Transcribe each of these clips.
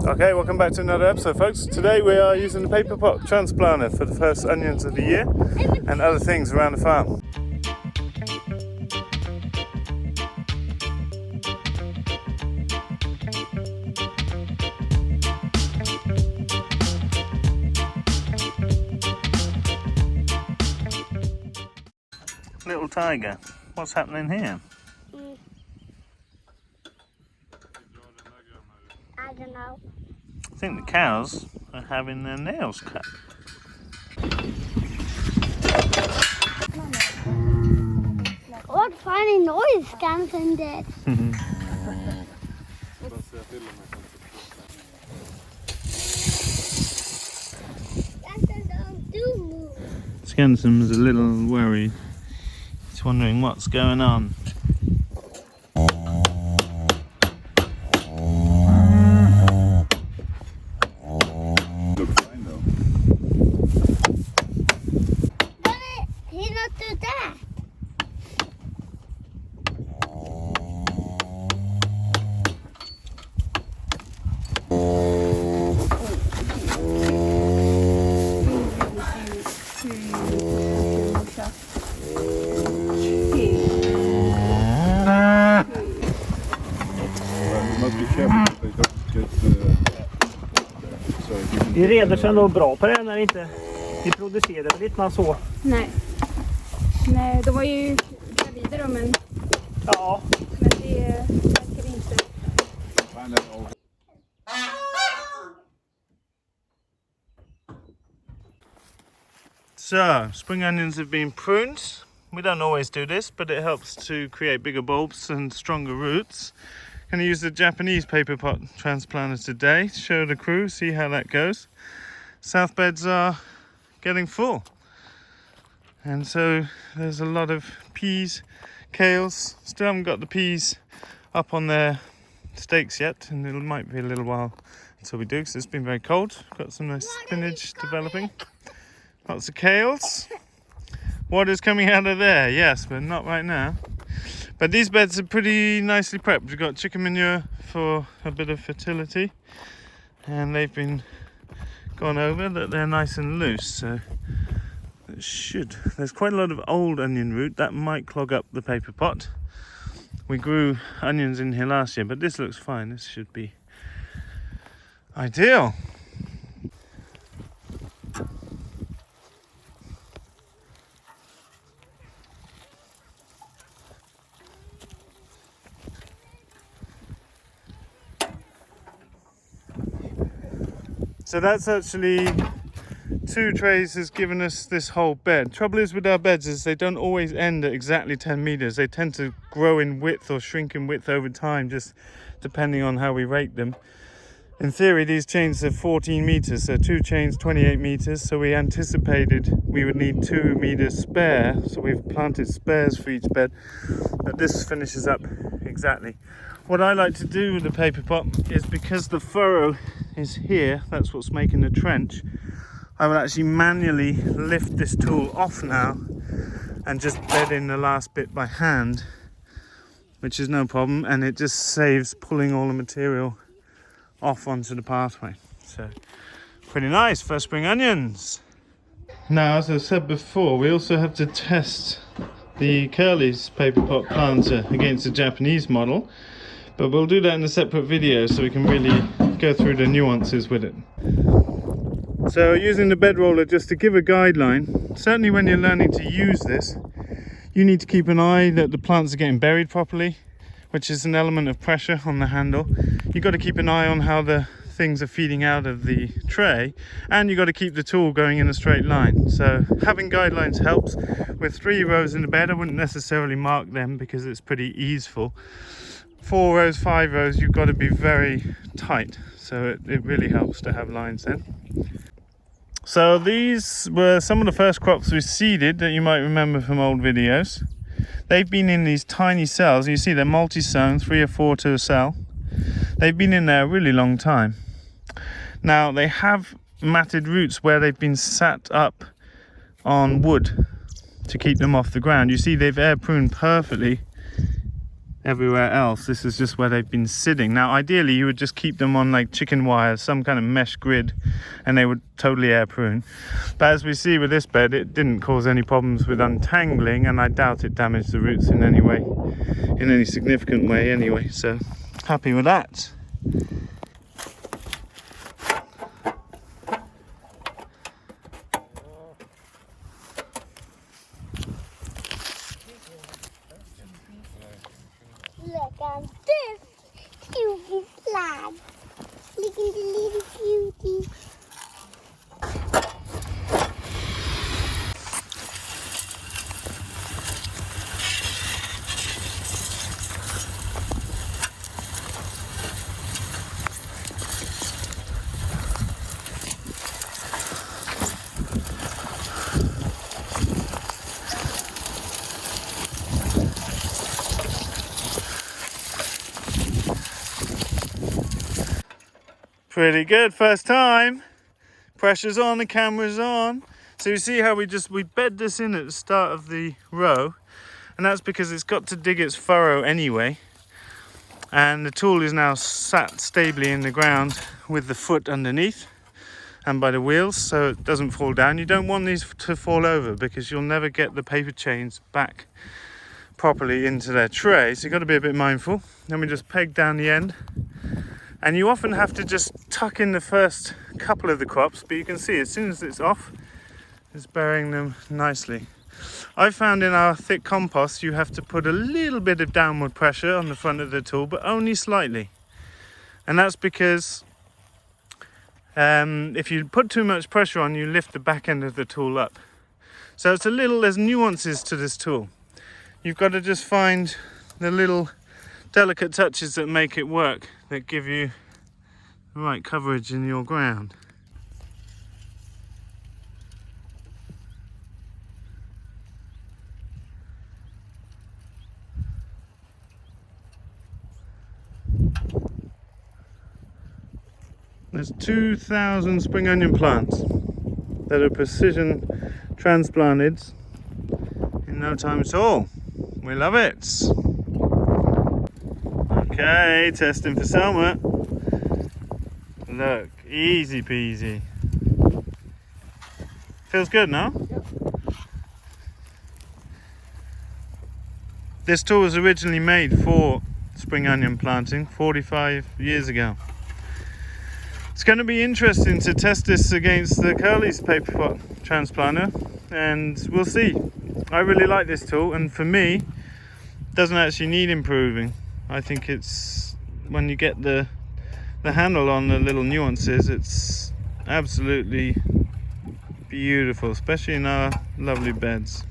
Okay, welcome back to another episode, folks. Today we are using the PAPERPOT transplanter for the first onions of the year and other things around the farm. Little tiger, what's happening here? I don't know. I think the cows are having their nails cut. What funny noise comes from that? Scansum is a little worried. He's wondering what's going on. Vi reder sig ändå bra på det när inte vi producerar lite man så. Nej, de var ju gravida då, men ja. Men det verkar inte. So, spring onions have been pruned. We don't always do this, but it helps to create bigger bulbs and stronger roots. Going to use the Japanese PAPERPOT transplanter today to show the crew, see how that goes. South beds are getting full. And so there's a lot of peas, kales. Still haven't got the peas up on their stakes yet, and it might be a little while until we do because it's been very cold. Got some nice spinach developing. Lots of kales. Water's coming out of there, yes, but not right now. But these beds are pretty nicely prepped. We've got chicken manure for a bit of fertility, and they've been gone over that they're nice and loose, so it should. There's quite a lot of old onion root that might clog up the PAPERPOT. We grew onions in here last year, but this looks fine. This should be ideal. So that's actually 2 trays has given us this whole bed. Trouble is with our beds is they don't always end at exactly 10 meters. They tend to grow in width or shrink in width over time, just depending on how we rate them. In theory, these chains are 14 meters, so 2 chains, 28 meters. So we anticipated we would need 2 meters spare. So we've planted spares for each bed, but this finishes up exactly. What I like to do with the PAPERPOT is, because the furrow is here, that's what's making the trench, I will actually manually lift this tool off now and just bed in the last bit by hand, which is no problem, and it just saves pulling all the material off onto the pathway. So pretty nice for spring onions. Now, as I said before, we also have to test the Curly's PAPERPOT planter against the Japanese model, but we'll do that in a separate video so we can really go through the nuances with it. So using the bed roller just to give a guideline, certainly when you're learning to use this, you need to keep an eye that the plants are getting buried properly, which is an element of pressure on the handle. You've got to keep an eye on how the things are feeding out of the tray, and you've got to keep the tool going in a straight line. So having guidelines helps. With 3 rows in the bed, I wouldn't necessarily mark them because it's pretty easeful. 4 rows, 5 rows, you've got to be very tight. So it really helps to have lines then. So these were some of the first crops we seeded that you might remember from old videos. They've been in these tiny cells. You see they're multi-sown, 3 or 4 to a cell. They've been in there a really long time. Now they have matted roots where they've been sat up on wood to keep them off the ground. You see they've air pruned perfectly everywhere else. This is just where they've been sitting. Now ideally you would just keep them on like chicken wire, some kind of mesh grid, and they would totally air prune. But as we see with this bed, it didn't cause any problems with untangling, and I doubt it damaged the roots in any way, in any significant way anyway, so happy with that. Look at this cutie slide. Look at the little cutie. Pretty good, first time. Pressure's on, the camera's on. So you see how we bed this in at the start of the row, and that's because it's got to dig its furrow anyway. And the tool is now sat stably in the ground with the foot underneath and by the wheels, so it doesn't fall down. You don't want these to fall over because you'll never get the paper chains back properly into their tray. So you've got to be a bit mindful. Then we just peg down the end. And you often have to just tuck in the first couple of the crops, but you can see as soon as it's off, it's burying them nicely. I found in our thick compost, you have to put a little bit of downward pressure on the front of the tool, but only slightly. And that's because if you put too much pressure on, you lift the back end of the tool up. So it's there's nuances to this tool. You've got to just find the little delicate touches that make it work, that give you the right coverage in your ground. There's 2,000 spring onion plants that are precision transplanted in no time at all. We love it. Okay, testing for Selma. Look, easy peasy. Feels good, no? Yep. This tool was originally made for spring onion planting 45 years ago. It's going to be interesting to test this against the Curly's PAPERPOT transplanter, and we'll see. I really like this tool, and for me, it doesn't actually need improving. I think it's, when you get the handle on the little nuances, it's absolutely beautiful, especially in our lovely beds.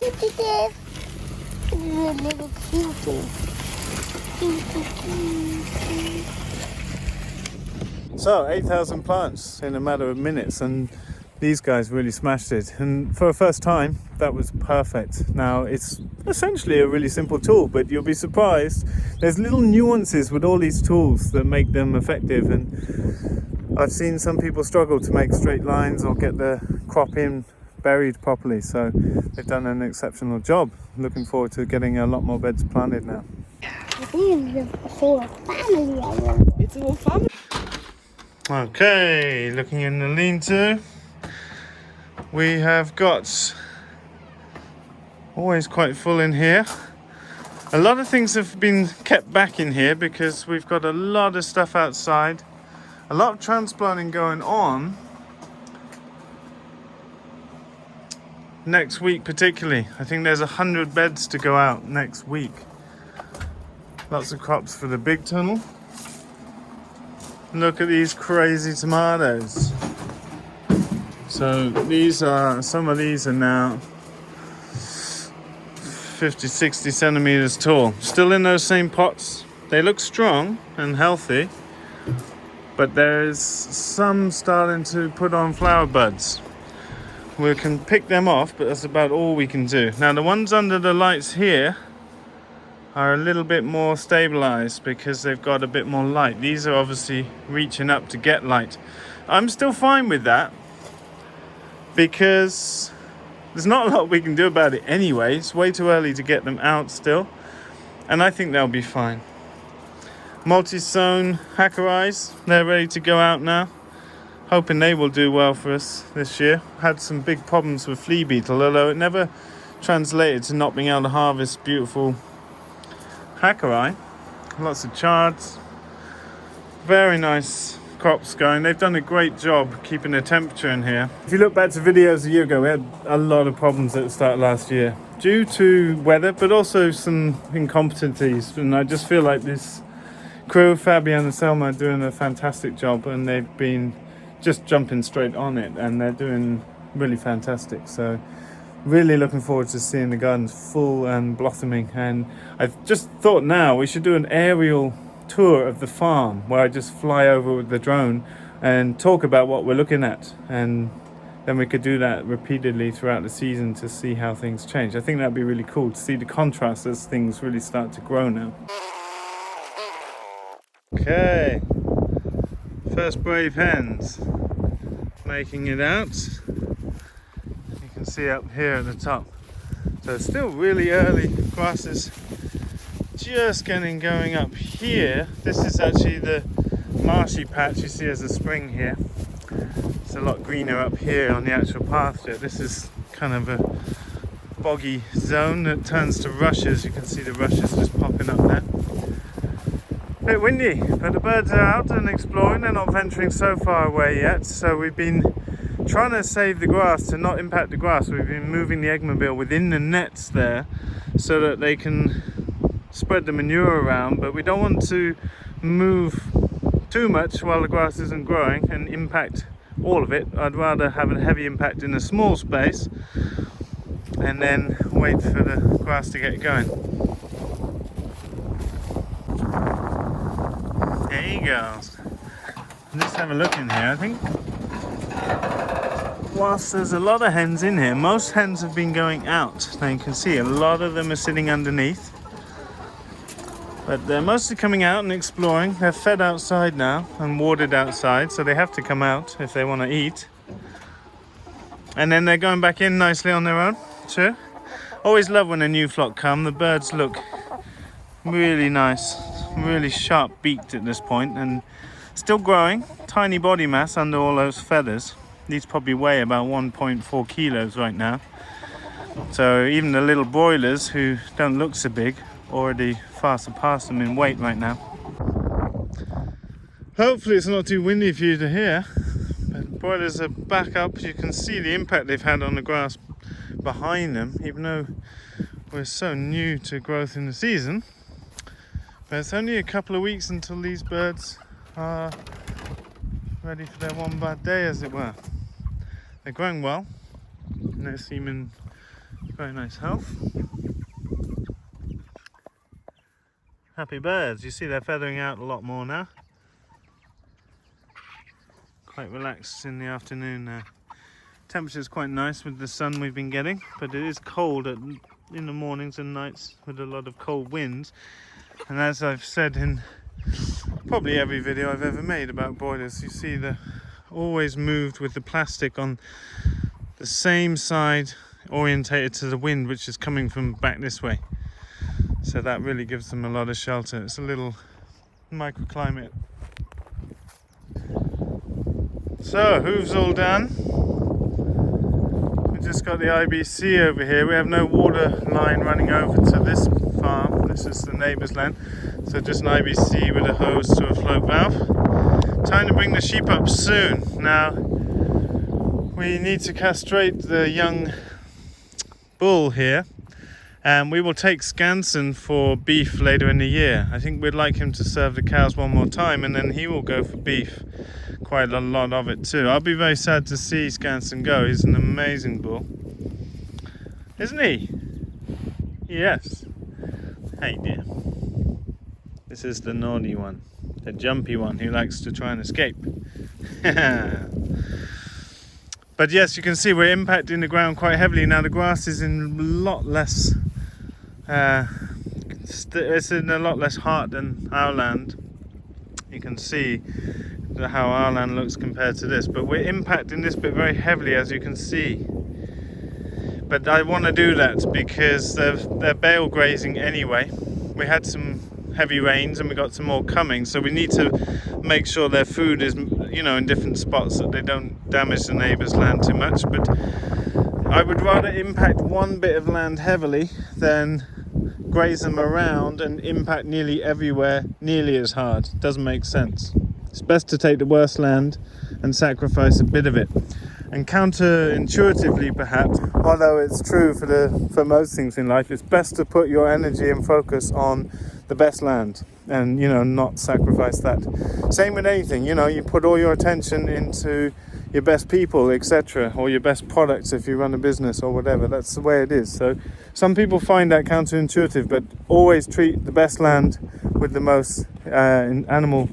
Look at this. This is a little cutie. Cutie. So 8,000 plants in a matter of minutes, and these guys really smashed it, and for a first time that was perfect. Now it's essentially a really simple tool, but you'll be surprised there's little nuances with all these tools that make them effective, and I've seen some people struggle to make straight lines or get the crop in buried properly, so they've done an exceptional job. Looking forward to getting a lot more beds planted now. I think it's the whole family. It's a whole family. Okay, looking in the lean-to, we have got always quite full in here. A lot of things have been kept back in here because we've got a lot of stuff outside, a lot of transplanting going on next week particularly. I think there's 100 beds to go out next week. Lots of crops for the big tunnel. Look at these crazy tomatoes. So some of these are now 50, 60 centimeters tall. Still in those same pots. They look strong and healthy, but there's some starting to put on flower buds. We can pick them off, but that's about all we can do. Now the ones under the lights here are a little bit more stabilized because they've got a bit more light. These are obviously reaching up to get light. I'm still fine with that because there's not a lot we can do about it anyway. It's way too early to get them out still, and I think they'll be fine. Multi-sown hackeris, they're ready to go out now. Hoping they will do well for us this year. Had some big problems with flea beetle, although it never translated to not being able to harvest beautiful hackeri. Lots of chards. Very nice crops going. They've done a great job keeping the temperature in here. If you look back to videos a year ago, we had a lot of problems at the start of last year due to weather, but also some incompetencies. And I just feel like this crew, Fabian and Selma, are doing a fantastic job, and they've been just jumping straight on it, and they're doing really fantastic. So really looking forward to seeing the gardens full and blossoming. And I've just thought now we should do an aerial tour of the farm where I just fly over with the drone and talk about what we're looking at, and then we could do that repeatedly throughout the season to see how things change. I think that'd be really cool to see the contrast as things really start to grow now. Okay, first brave hens making it out. You can see up here at the top. So it's still really early. Grass is just getting going up here. This is actually the marshy patch you see as a spring here. It's a lot greener up here on the actual pasture. This is kind of a boggy zone that turns to rushes. You can see the rushes just popping up there. A bit windy, but the birds are out and exploring. They're not venturing so far away yet, so we've been trying to save the grass to not impact the grass. We've been moving the eggmobile within the nets there so that they can spread the manure around, but we don't want to move too much while the grass isn't growing and impact all of it. I'd rather have a heavy impact in a small space and then wait for the grass to get going. There he goes. Let's have a look in here. I think whilst there's a lot of hens in here, most hens have been going out. Now you can see a lot of them are sitting underneath, but they're mostly coming out and exploring. They're fed outside now and watered outside, so they have to come out if they want to eat. And then they're going back in nicely on their own too. Always love when a new flock come. The birds look really nice, really sharp beaked at this point, and still growing. Tiny body mass under all those feathers. These probably weigh about 1.4 kilos right now. So even the little broilers, who don't look so big, already far surpass them in weight right now. Hopefully it's not too windy for you to hear. But broilers are back up. You can see the impact they've had on the grass behind them, even though we're so new to growth in the season. But it's only a couple of weeks until these birds are ready for their one bad day, as it were. They're growing well, and they seem in very nice health. Happy birds. You see they're feathering out a lot more now. Quite relaxed in the afternoon now. Temperature's quite nice with the sun we've been getting, but it is cold in the mornings and nights with a lot of cold winds. And as I've said in probably every video I've ever made about broilers, you see they're always moved with the plastic on the same side, orientated to the wind, which is coming from back this way. So that really gives them a lot of shelter. It's a little microclimate. So, hooves all done. We've just got the IBC over here. We have no water line running over to this farm. This is the neighbour's land. So just an IBC with a hose to a float valve. Time to bring the sheep up soon. Now, we need to castrate the young bull here. And we will take Skansen for beef later in the year. I think we'd like him to serve the cows one more time, and then he will go for beef. Quite a lot of it too. I'll be very sad to see Skansen go. He's an amazing bull. Isn't he? Yes. Hey dear. This is the naughty one. The jumpy one who likes to try and escape. But yes, you can see we're impacting the ground quite heavily. Now the grass is in a lot less it's in a lot less heart than our land. You can see how our land looks compared to this, but we're impacting this bit very heavily, as you can see. But I want to do that because they're bale grazing anyway. We had some heavy rains and we got some more coming, so we need to make sure their food is, you know, in different spots, that they don't damage the neighbour's land too much. But I would rather impact one bit of land heavily than graze them around and impact nearly everywhere nearly as hard. It doesn't make sense. It's best to take the worst land and sacrifice a bit of it. And counterintuitively perhaps, although it's true for most things in life, it's best to put your energy and focus on the best land and, you know, not sacrifice that. Same with anything, you know, you put all your attention into your best people, etc., or your best products if you run a business or whatever. That's the way it is. So some people find that counterintuitive, but always treat the best land with the most animal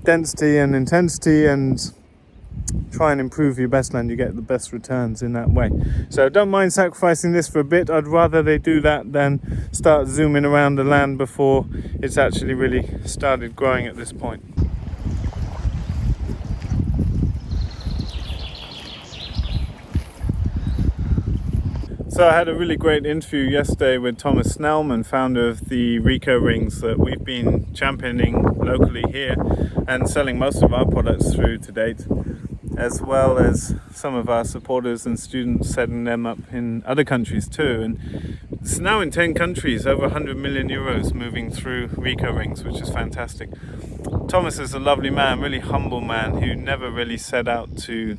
density and intensity, and try and improve your best land. You get the best returns in that way. So don't mind sacrificing this for a bit. I'd rather they do that than start zooming around the land before it's actually really started growing at this point. So I had a really great interview yesterday with Thomas Snellman, founder of the Rico rings that we've been championing locally here and selling most of our products through to date, as well as some of our supporters and students setting them up in other countries too. And it's now in 10 countries, over 100 million euros moving through Rico rings, which is fantastic. Thomas is a lovely man, really humble man, who never really set out to,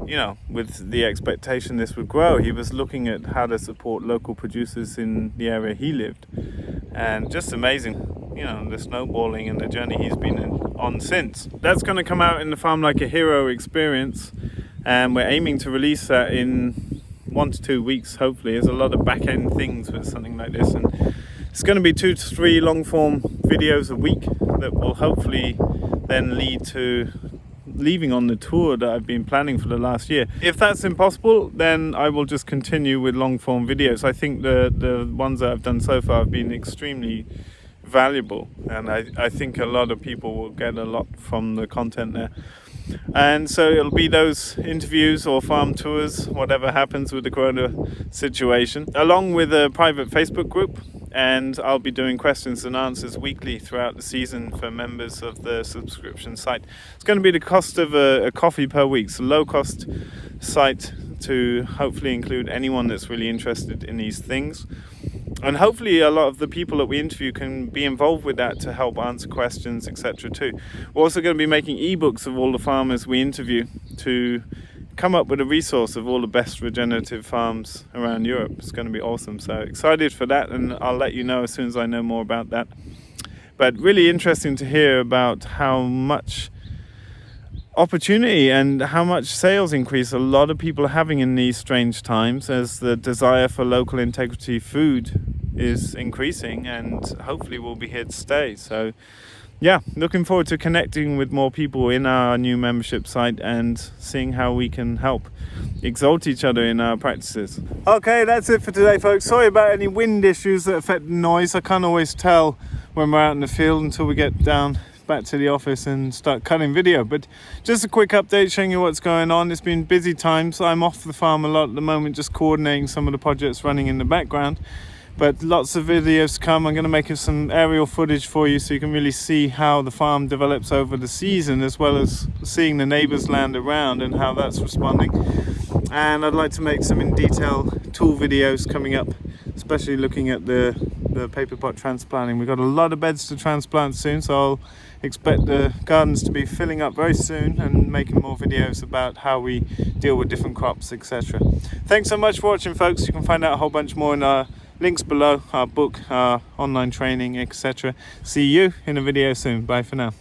you know, with the expectation this would grow. He was looking at how to support local producers in the area he lived, and just amazing, you know, the snowballing and the journey he's been on since. That's going to come out in the Farm Like a Hero experience, and we're aiming to release that in 1 to 2 weeks, hopefully. There's a lot of back end things with something like this, and it's going to be 2 to 3 long form videos a week that will hopefully then lead to leaving on the tour that I've been planning for the last year. If that's impossible, then I will just continue with long form videos. I think the ones that I've done so far have been extremely valuable, and I think a lot of people will get a lot from the content there. And so it'll be those interviews or farm tours, whatever happens with the corona situation, along with a private Facebook group. And I'll be doing questions and answers weekly throughout the season for members of the subscription site. It's going to be the cost of a coffee per week. It's a low cost site to hopefully include anyone that's really interested in these things. And hopefully a lot of the people that we interview can be involved with that to help answer questions, etc. too. We're also going to be making ebooks of all the farmers we interview to come up with a resource of all the best regenerative farms around Europe. It's going to be awesome. So excited for that, and I'll let you know as soon as I know more about that. But really interesting to hear about how much opportunity and how much sales increase a lot of people are having in these strange times, as the desire for local integrity food is increasing and hopefully will be here to stay. So yeah, looking forward to connecting with more people in our new membership site and seeing how we can help exalt each other in our practices. Okay, that's it for today, folks. Sorry about any wind issues that affect the noise. I can't always tell when we're out in the field until we get down back to the office and start cutting video. But just a quick update showing you what's going on. It's been busy times. I'm off the farm a lot at the moment, just coordinating some of the projects running in the background. But lots of videos to come. I'm going to make some aerial footage for you so you can really see how the farm develops over the season, as well as seeing the neighbours' land around and how that's responding. And I'd like to make some in detail tool videos coming up, especially looking at the PAPERPOT transplanting. We've got a lot of beds to transplant soon, so I'll expect the gardens to be filling up very soon and making more videos about how we deal with different crops, etc. Thanks so much for watching, folks. You can find out a whole bunch more in our links below, our book, our online training, etc. See you in a video soon. Bye for now.